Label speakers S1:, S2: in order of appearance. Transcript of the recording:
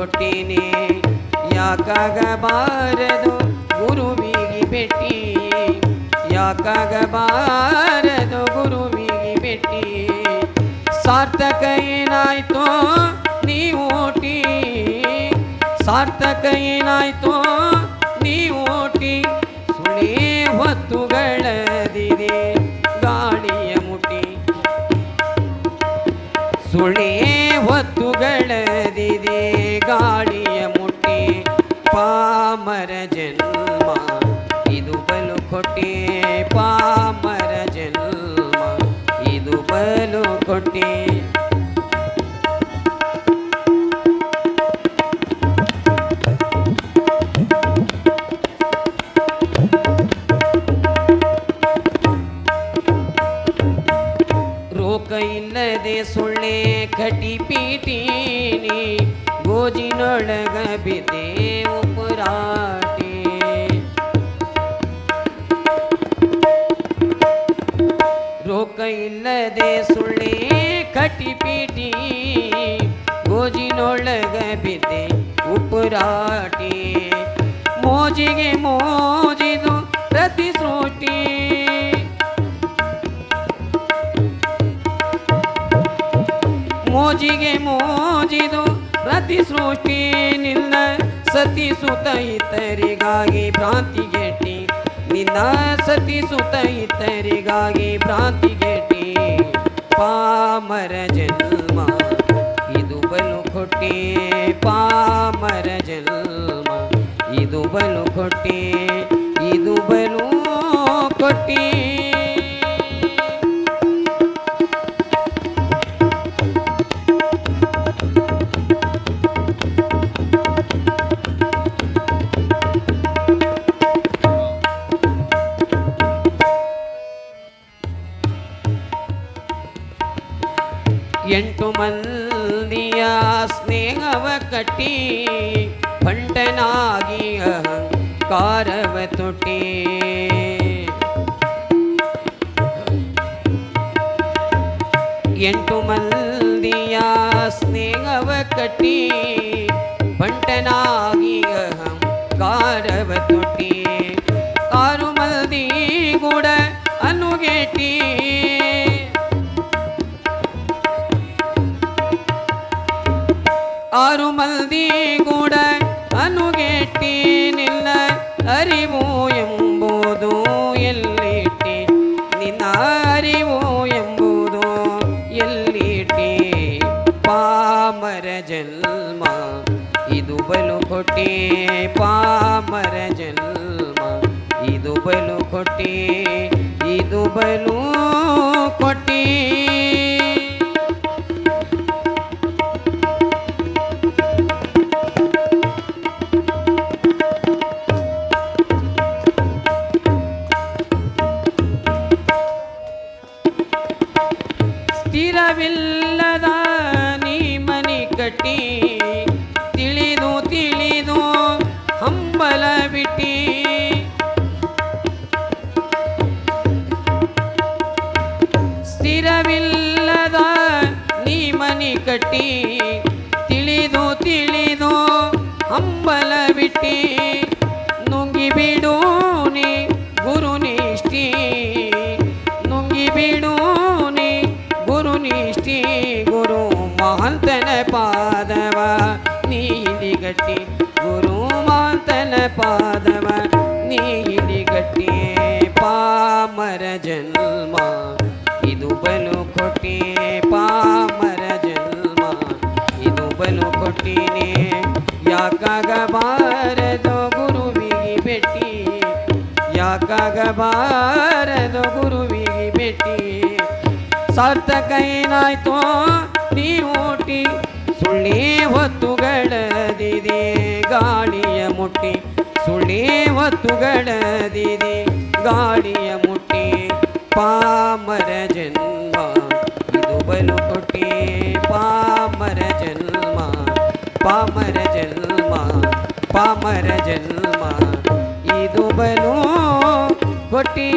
S1: ಕೊಟ್ಟಿನಿ ಯಾಕಾಗಬಾರದು ಗುರುವಿಗೆ ಭೇಟಿ ಯಾಕಾಗಬಾರದು ಗುರುವಿಗೆ ಭೇಟಿ ಸಾರ್ಥಕ ಏನಾಯ್ತೋ ನೀವೋಟಿ ಸಾರ್ಥಕ ಏನಾಯ್ತೋ ನೀವೋಟಿ ಸುಳೇ ಹೊತ್ತುಗಳದಿದೆ ಗಾಳಿಯ ಮುಟಿ ಸುಳೇ ಹೊತ್ತುಗಳದಿದೆ ಗಾಳಿಯ ಮುಟ್ಟಿ ಪಾಮರ ಜನ್ಮ ಇದು ಬಲು ಕೊಟ್ಟಿ ಪಾಮರ ಜನ್ಮ ಇದು ಬಲು ಕೊಟ್ಟಿ ರೋಕ ಇಲ್ಲದೆ ಸುಳ್ಳೆ ಕಟಿ ಪೀಟೀನಿ ಗೋಜಿನೊಳಗ ಬಿದ್ದೆ ಉಪುರಾಟಿ ರೋಕ ಇಲ್ಲದೆ ಸುಳ್ಳೆ ಕಟಿ ಪೀಟಿ ಗೋಜಿನೊಳಗ ಬಿದ್ದೆ ಉಪುರಾಟಿ ಮೋಜಿಗೆ ಮೋಜಿದು ಪ್ರತಿ ಸೃಷ್ಟಿ ಮೋಜಿಗೆ ಮೋಜಿದು ಪ್ರತಿ ಸೃಷ್ಟಿ ನಿನ್ನ ಸತಿ ಸುತ ಇತರಿಗಾಗಿ ಭ್ರಾಂತಿಗೆಟ್ಟಿ ನಿನ್ನ ಸತಿ ಸುತ ಇತರಿಗಾಗಿ ಭ್ರಾಂತಿಗೆಟ್ಟಿ ಪಾಮರ ಜನ್ಮ ಇದು ಬಲು ಕೊಟ್ಟಿ ಪಾಮರ ಜನ್ಮ ಇದು ಬಲು ಕೊಟ್ಟಿ ಇದು ಬಲು ಕೊಟ್ಟಿ ಎಂಟು ಮಂದಿಯ ಸ್ನೇಹವ ಕಟ್ಟಿ ಬಂಟನಾಗಿ ಅಹಂಕಾರವ ತೊಟ್ಟಿ ಎಂಟು ಮಂದಿಯ ಸ್ನೇಹವ ಕಟ್ಟಿ ಬಂಟನಾಗಿ ಅಹಂಕಾರವ ತೊಟ್ಟಿ ಆರು ಮಂದಿ ಕೂಡ ಅನುಗೆಟ್ಟಿ ಆರು ಮಂದಿ ಕೂಡ ಅನುಗೆಟ್ಟಿ ನಿನ್ನ ಅರಿವು ಎಂಬುದು ಎಲ್ಲಿಟ್ಟಿ ನಿನ್ನ ಅರಿವು ಎಂಬುದು ಎಲ್ಲಿಟ್ಟಿ ಪಾಮರ ಜನ್ಮ ಇದು ಬಲು ಕೊಟ್ಟಿ ಪಾಮರ ಜನ್ಮ ಇದು ಬಲು ಕೊಟ್ಟಿ ಇದು ಬಲು ಕೊಟ್ಟಿ ಸ್ಥಿರವಿಲ್ಲದ ನೀ ಮನಿ ಕಟ್ಟಿ ತಿಳಿದು ತಿಳಿದು ಹಂಬಲ ಬಿಟ್ಟಿ ಸ್ಥಿರವಿಲ್ಲದ ನೀ ಮನಿ ಕಟ್ಟಿ ತಿಳಿದು ತಿಳಿದು ಹಂಬಲ ಬಿಟ್ಟಿ ನುಂಗಿ ಬಿಡು ನೀ ಗುರುನಿಷ್ಠಿ ನುಂಗಿ ಬಿಡು ನೀ ಗುರುನಿಷ್ಠಿ ಗುರು ಮಹಂತನ ಪಾದವ ನೀಡಿಗಟ್ಟಿ ಗುರು ಮಹಂತನ ಪಾದವ ನೀಡಿಗಟ್ಟಿ ಪಾಮರ ಜನ್ಮ ಇದು ಬಲು ಕೊಟ್ಟಿ ಪಾಮರ ಜನ್ಮ ಇದು ಬಲು ಕೊಟ್ಟಿನಿ ಯಾಕಾಗಬಾರದು ಗುರುವಿಗೆ ಭೇಟಿ ಯಾಕಾಗಬಾರದು ಗುರುವಿಗೆ ಭೇಟಿ ಸಾರ್ಥಕ ಏನಾಯ್ತೋ ನೀವೋಟಿ ಸುಳ್ಳೇ ಹೊತ್ತುಗಳದಿದೆ ಗಾಳಿಯ ಮುಟ್ಟಿ ಸುಳ್ಳೇ ಹೊತ್ತುಗಳದಿದೆ ಗಾಳಿಯ ಮುಟ್ಟಿ ಪಾಮರ ಜನ್ಮ ಇದು ಬಲು ಕೊಟ್ಟಿ ಪಾಮರ ಜನ್ಮ ಪಾಮರ ಜನ್ಮ ಪಾಮರ ಜನ್ಮ ಇದು ಬಲು ಕೊಟ್ಟಿ